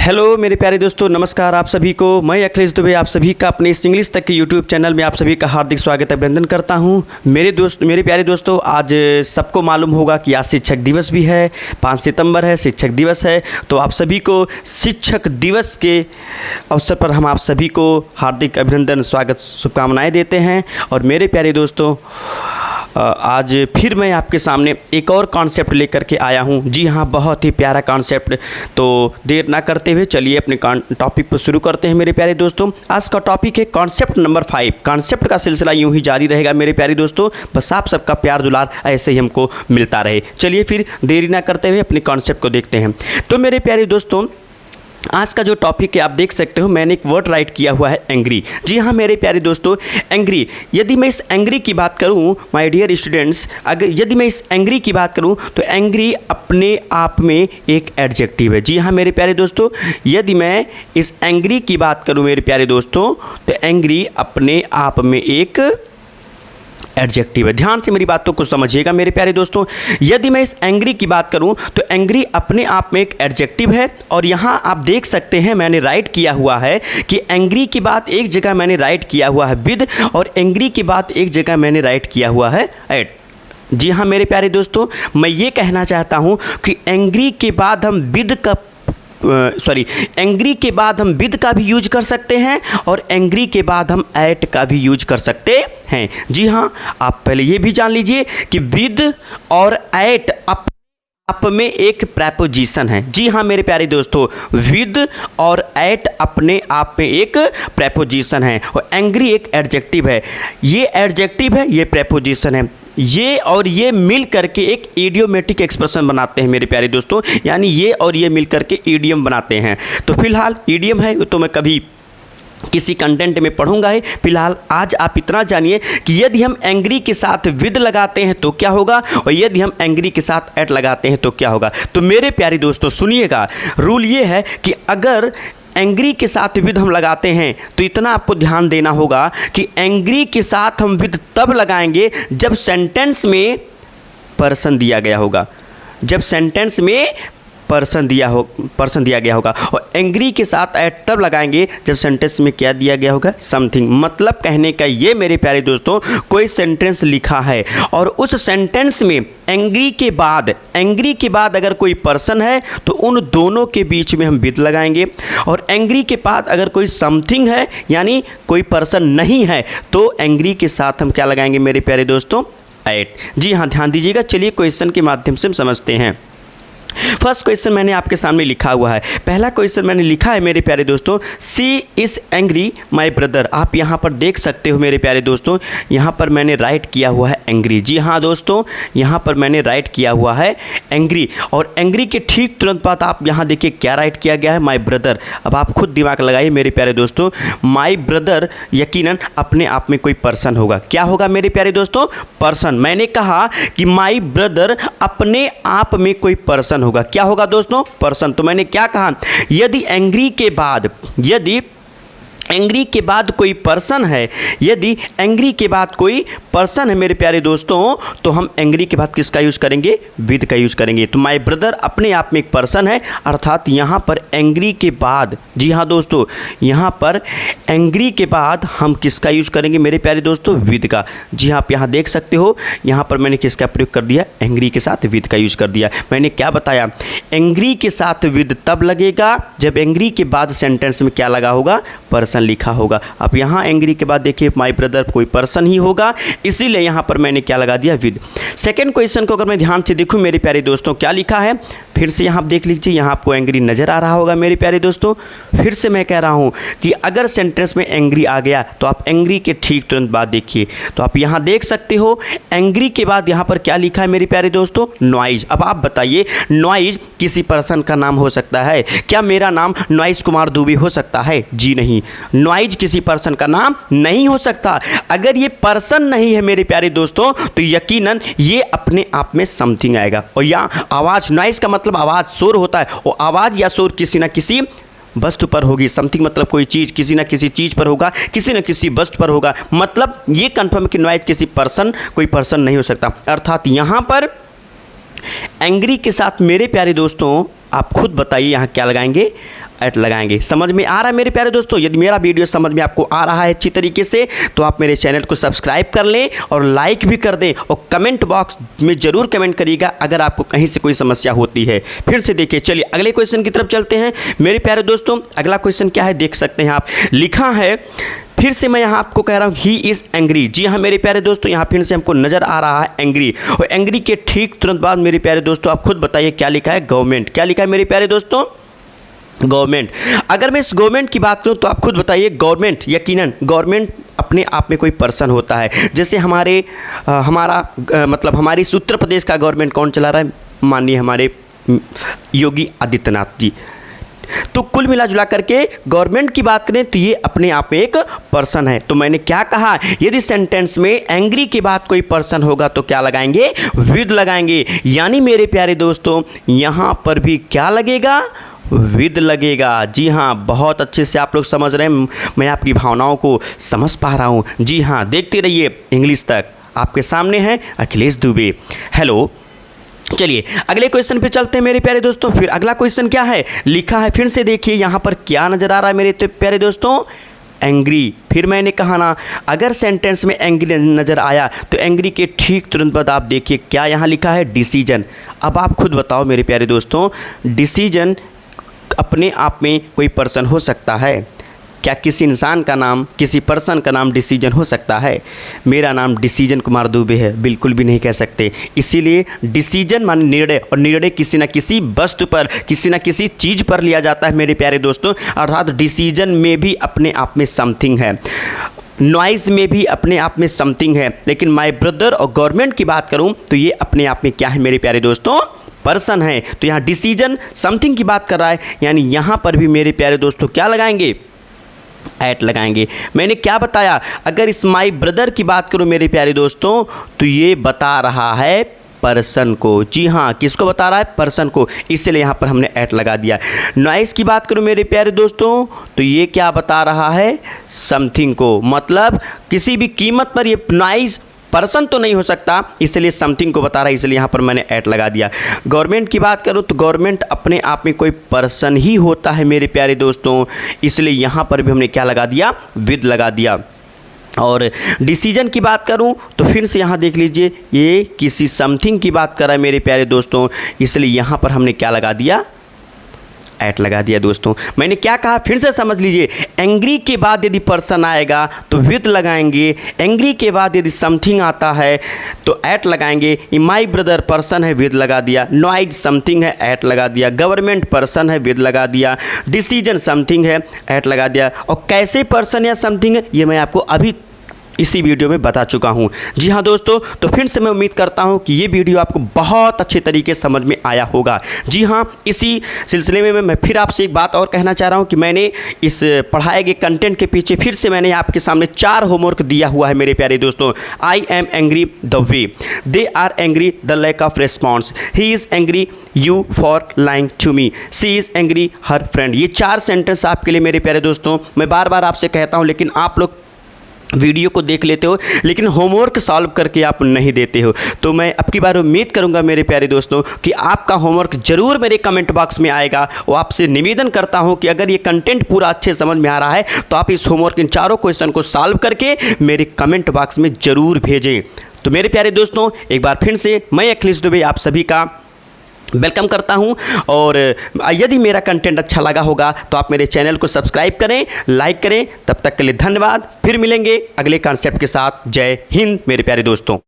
Hello मेरे प्यारे दोस्तों, नमस्कार आप सभी को। मैं अखिलेश दुबे आप सभी का अपने इस इंग्लिश तक के यूट्यूब चैनल में आप सभी का हार्दिक स्वागत अभिनंदन करता हूं। मेरे प्यारे दोस्तों, आज सबको मालूम होगा कि आज शिक्षक दिवस भी है। 5 सितंबर है, शिक्षक दिवस है। तो आप सभी को शिक्षक दिवस के अवसर पर हम आप सभी को हार्दिक अभिनंदन, स्वागत, शुभकामनाएँ देते हैं। और मेरे प्यारे दोस्तों, आज फिर मैं आपके सामने एक और कॉन्सेप्ट लेकर के आया हूं। जी हाँ, बहुत ही प्यारा कॉन्सेप्ट। तो देर ना करते हुए चलिए अपने टॉपिक पर शुरू करते हैं मेरे प्यारे दोस्तों। आज का टॉपिक है कॉन्सेप्ट नंबर 5। कॉन्सेप्ट का सिलसिला यूं ही जारी रहेगा मेरे प्यारे दोस्तों। बस आप सबका प्यार दुलार ऐसे ही हमको मिलता रहे। चलिए फिर देरी ना करते हुए अपने कॉन्सेप्ट को देखते हैं। तो मेरे प्यारे दोस्तों, आज का जो टॉपिक है आप देख सकते हो, मैंने एक वर्ड राइट किया हुआ है, एंग्री। जी हाँ मेरे प्यारे दोस्तों, एंग्री। यदि मैं इस एंग्री की बात करूं माय डियर स्टूडेंट्स, यदि मैं इस एंग्री की बात करूं तो एंग्री अपने आप में एक एडजेक्टिव है। जी हाँ मेरे प्यारे दोस्तों, यदि मैं इस एंग्री की बात करूं मेरे प्यारे दोस्तों, तो एंग्री अपने आप में एक एडजेक्टिव है। ध्यान से मेरी बातों को समझिएगा मेरे प्यारे दोस्तों। यदि मैं इस एंग्री की बात करूं तो एंग्री अपने आप में एक एडजेक्टिव है। और यहां आप देख सकते हैं मैंने राइट किया हुआ है कि एंग्री की बात एक जगह मैंने राइट किया हुआ है विद, और एंग्री की बात एक जगह मैंने राइट किया हुआ है एट। जी हाँ मेरे प्यारे दोस्तों, मैं ये कहना चाहता हूं कि एंग्री के बाद हम विद का एंग्री के बाद हम विद का भी यूज कर सकते हैं और एंग्री के बाद हम एट का भी यूज कर सकते हैं। जी हाँ, आप पहले ये भी जान लीजिए कि विद और एट आप में एक प्रेपोजिशन है। जी हाँ मेरे प्यारे दोस्तों, विद और एट अपने आप में एक प्रेपोजिशन है और एंग्री एक एडजेक्टिव है। ये एडजेक्टिव है, ये प्रेपोजिशन है। ये और ये मिल करके एक इडियोमेटिक एक्सप्रेशन बनाते हैं मेरे प्यारे दोस्तों, यानी ये और ये मिल करके इडियम बनाते हैं। तो फिलहाल इडियम है तो मैं कभी किसी कंटेंट में पढ़ूंगा ही। फिलहाल आज आप इतना जानिए कि यदि हम एंग्री के साथ विद लगाते हैं तो क्या होगा, और यदि हम एंग्री के साथ एट लगाते हैं तो क्या होगा। तो मेरे प्यारे दोस्तों सुनिएगा, रूल ये है कि अगर एंग्री के साथ विद हम लगाते हैं तो इतना आपको ध्यान देना होगा कि एंग्री के साथ हम विद तब लगाएंगे जब सेंटेंस में पर्सन दिया गया होगा, जब सेंटेंस में पर्सन दिया गया होगा। और एंग्री के साथ एट तब लगाएंगे जब सेंटेंस में क्या दिया गया होगा, समथिंग। मतलब कहने का ये मेरे प्यारे दोस्तों, कोई सेंटेंस लिखा है और उस सेंटेंस में एंग्री के बाद अगर कोई पर्सन है तो उन दोनों के बीच में हम विद लगाएंगे, और एंग्री के बाद अगर कोई समथिंग है यानी कोई पर्सन नहीं है तो एंग्री के साथ हम क्या लगाएंगे मेरे प्यारे दोस्तों, एट। जी हाँ, ध्यान दीजिएगा। चलिए क्वेश्चन के माध्यम से हम समझते हैं। फर्स्ट क्वेश्चन मैंने आपके सामने लिखा हुआ है। पहला क्वेश्चन मैंने लिखा है मेरे प्यारे दोस्तों, सी इज़ एंग्री माय ब्रदर। आप यहाँ पर देख सकते हो मेरे प्यारे दोस्तों, यहाँ पर मैंने राइट किया हुआ है एंग्री। जी हाँ दोस्तों, यहाँ पर मैंने राइट किया हुआ है एंग्री, और एंग्री के ठीक तुरंत बाद आप यहाँ देखिए क्या राइट किया गया है, माय ब्रदर। अब आप खुद दिमाग लगाइए मेरे प्यारे दोस्तों, माय ब्रदर यकीनन अपने आप में कोई पर्सन होगा। क्या होगा मेरे प्यारे दोस्तों, पर्सन। मैंने कहा कि माय ब्रदर अपने आप में कोई पर्सन होगा। क्या होगा दोस्तों, पर्सन। तो मैंने क्या कहा, यदि एंग्री के बाद कोई पर्सन है, यदि एंग्री के बाद कोई पर्सन है मेरे प्यारे दोस्तों, तो हम एंग्री के बाद किसका यूज करेंगे, विद का यूज करेंगे। तो माय ब्रदर अपने आप में एक पर्सन है, अर्थात यहाँ पर एंग्री के बाद, जी हाँ दोस्तों, यहाँ पर एंग्री के बाद हम किसका यूज करेंगे मेरे प्यारे दोस्तों, विद का। जी हाँ, आप यहाँ देख सकते हो, यहाँ पर मैंने किसका प्रयोग कर दिया, एंग्री के साथ विद का यूज कर दिया। मैंने क्या बताया, एंग्री के साथ विद तब लगेगा जब एंग्री के बाद सेंटेंस में क्या लगा होगा, पर्सन लिखा होगा। अब यहाँ एंग्री के बाद देखिए माय ब्रदर कोई पर्सन ही होगा, इसीलिए यहाँ पर मैंने क्या लगा दिया, विद। सेकंड क्वेश्चन को अगर मैं ध्यान से देखूं मेरे प्यारे दोस्तों, क्या लिखा है, फिर से यहाँ आप देख लीजिए, यहाँ आपको एंग्री नजर आ रहा होगा मेरे प्यारे दोस्तों। फिर से मैं कह रहा हूँ कि अगर सेंटेंस में एंग्री आ गया तो आप एंग्री के ठीक तुरंत बाद देखिए, तो आप यहाँ देख सकते हो एंग्री के बाद यहाँ पर क्या लिखा है मेरे प्यारे दोस्तों, नॉइज। अब आप बताइए, नॉइज किसी पर्सन का नाम हो सकता है क्या? मेरा नाम नॉइज कुमार दुबे हो सकता है? जी नहीं, नॉइज किसी पर्सन का नाम नहीं हो सकता। अगर ये पर्सन नहीं है मेरे प्यारे दोस्तों तो यकीनन ये अपने आप में समथिंग आएगा। और यहाँ आवाज़, नॉइज का मतलब आवाज़, शोर होता है, वो आवाज़ या शोर किसी न किसी वस्तु पर होगी। समथिंग मतलब कोई चीज़, किसी न किसी चीज़ पर होगा, किसी न किसी वस्तु पर होगा। मतलब ये कंफर्म कि नॉइज किसी पर्सन, कोई पर्सन नहीं हो सकता। अर्थात यहाँ पर एंग्री के साथ मेरे प्यारे दोस्तों आप खुद बताइए यहाँ क्या लगाएंगे, एट लगाएंगे। समझ में आ रहा है मेरे प्यारे दोस्तों? यदि मेरा वीडियो समझ में आपको आ रहा है अच्छी तरीके से तो आप मेरे चैनल को सब्सक्राइब कर लें और लाइक भी कर दें और कमेंट बॉक्स में ज़रूर कमेंट करिएगा अगर आपको कहीं से कोई समस्या होती है। फिर से देखिए, चलिए अगले क्वेश्चन की तरफ चलते हैं मेरे प्यारे दोस्तों। अगला क्वेश्चन क्या है देख सकते हैं आप, लिखा है, फिर से मैं यहाँ आपको कह रहा हूँ ही इज़ एंग्री। जी हाँ मेरे प्यारे दोस्तों, यहाँ फिर से हमको नज़र आ रहा है एंग्री, और एंग्री के ठीक तुरंत बाद मेरे प्यारे दोस्तों आप खुद बताइए क्या लिखा है, गवर्नमेंट। क्या लिखा है मेरे प्यारे दोस्तों, गवर्नमेंट। अगर मैं इस गवर्नमेंट की बात करूं तो आप खुद बताइए, गवर्नमेंट, यकीनन गवर्नमेंट अपने आप में कोई पर्सन होता है। जैसे हमारे इस उत्तर प्रदेश का गवर्नमेंट कौन चला रहा है, माननीय हमारे योगी आदित्यनाथ जी। तो कुल मिला जुला करके गवर्नमेंट की बात करें तो ये अपने आप में एक पर्सन है। तो मैंने क्या कहा, यदि सेंटेंस में एंग्री के बाद कोई पर्सन होगा तो क्या लगाएंगे, विद लगाएंगे। यानी मेरे प्यारे दोस्तों यहाँ पर भी क्या लगेगा, विद लगेगा। जी हाँ, बहुत अच्छे से आप लोग समझ रहे हैं, मैं आपकी भावनाओं को समझ पा रहा हूँ। जी हाँ, देखते रहिए इंग्लिश तक। आपके सामने है अखिलेश दुबे। हेलो, चलिए अगले क्वेश्चन पे चलते हैं मेरे प्यारे दोस्तों। फिर अगला क्वेश्चन क्या है, लिखा है, फिर से देखिए यहाँ पर क्या नज़र आ रहा है मेरे प्यारे दोस्तों, एंग्री। फिर मैंने कहा ना, अगर सेंटेंस में एंग्री नज़र आया तो एंग्री के ठीक तुरंत बाद आप देखिए क्या यहाँ लिखा है, डिसीजन। अब आप खुद बताओ मेरे प्यारे दोस्तों, डिसीजन अपने आप में कोई पर्सन हो सकता है क्या? किसी इंसान का नाम, किसी पर्सन का नाम डिसीजन हो सकता है? मेरा नाम डिसीजन कुमार दुबे है, बिल्कुल भी नहीं कह सकते। इसीलिए डिसीजन माने निर्णय, और निर्णय किसी न किसी वस्तु पर, किसी न किसी चीज़ पर लिया जाता है मेरे प्यारे दोस्तों। अर्थात डिसीजन में भी अपने आप में समथिंग है, नॉइज़ में भी अपने आप में समथिंग है। लेकिन माय ब्रदर और गवर्नमेंट की बात करूं तो ये अपने आप में क्या है मेरे प्यारे दोस्तों, पर्सन है। तो यहाँ डिसीजन समथिंग की बात कर रहा है, यानी यहाँ पर भी मेरे प्यारे दोस्तों क्या लगाएंगे, एट लगाएंगे। मैंने क्या बताया, अगर इस माय ब्रदर की बात करूं मेरे प्यारे दोस्तों तो ये बता रहा है पर्सन को। जी हाँ, किसको बता रहा है, पर्सन को, इसलिए यहाँ पर हमने एट लगा दिया। नॉइज़ की बात करूँ मेरे प्यारे दोस्तों तो ये क्या बता रहा है, समथिंग को। मतलब किसी भी कीमत पर ये नॉइज़ पर्सन तो नहीं हो सकता, इसलिए समथिंग को बता रहा है, इसलिए यहाँ पर मैंने एट लगा दिया। गवर्नमेंट की बात करूँ तो गवर्नमेंट अपने आप में कोई पर्सन ही होता है मेरे प्यारे दोस्तों, इसलिए यहाँ पर भी हमने क्या लगा दिया, विद लगा दिया। और डिसीजन की बात करूं तो फिर से यहाँ देख लीजिए, ये किसी समथिंग की बात कर रहा है मेरे प्यारे दोस्तों, इसलिए यहाँ पर हमने क्या लगा दिया, एट लगा दिया। दोस्तों मैंने क्या कहा फिर से समझ लीजिए, एंग्री के बाद यदि पर्सन आएगा तो विद लगाएंगे, एंग्री के बाद यदि समथिंग आता है तो एट लगाएंगे। माय ब्रदर पर्सन है, विद लगा दिया। नॉइज समथिंग है, एट लगा दिया। गवर्नमेंट पर्सन है, विद लगा दिया। डिसीजन समथिंग है, एट लगा दिया। और कैसे पर्सन या समथिंग है ये मैं आपको अभी इसी वीडियो में बता चुका हूं। जी हाँ दोस्तों, तो फिर से मैं उम्मीद करता हूं कि ये वीडियो आपको बहुत अच्छे तरीके से समझ में आया होगा। जी हाँ, इसी सिलसिले में मैं फिर आपसे एक बात और कहना चाह रहा हूं कि मैंने इस पढ़ाए गए कंटेंट के पीछे फिर से मैंने आपके सामने 4 होमवर्क दिया हुआ है मेरे प्यारे दोस्तों। I am angry the way, they are angry the lack of response, he is angry you for lying to me, she is angry her friend. ये 4 सेंटेंस आपके लिए मेरे प्यारे दोस्तों मैं बार बार आपसे कहता हूँ, लेकिन आप लोग वीडियो को देख लेते हो लेकिन होमवर्क सॉल्व करके आप नहीं देते हो। तो मैं अब की बार उम्मीद करूंगा मेरे प्यारे दोस्तों कि आपका होमवर्क जरूर मेरे कमेंट बॉक्स में आएगा। और आपसे निवेदन करता हूं कि अगर ये कंटेंट पूरा अच्छे समझ में आ रहा है तो आप इस होमवर्क इन 4 क्वेश्चन को सॉल्व करके मेरे कमेंट बॉक्स में ज़रूर भेजें। तो मेरे प्यारे दोस्तों एक बार फिर से मैं अखिलेश दुबे आप सभी का वेलकम करता हूं। और यदि मेरा कंटेंट अच्छा लगा होगा तो आप मेरे चैनल को सब्सक्राइब करें, लाइक करें। तब तक के लिए धन्यवाद, फिर मिलेंगे अगले कॉन्सेप्ट के साथ। जय हिंद मेरे प्यारे दोस्तों।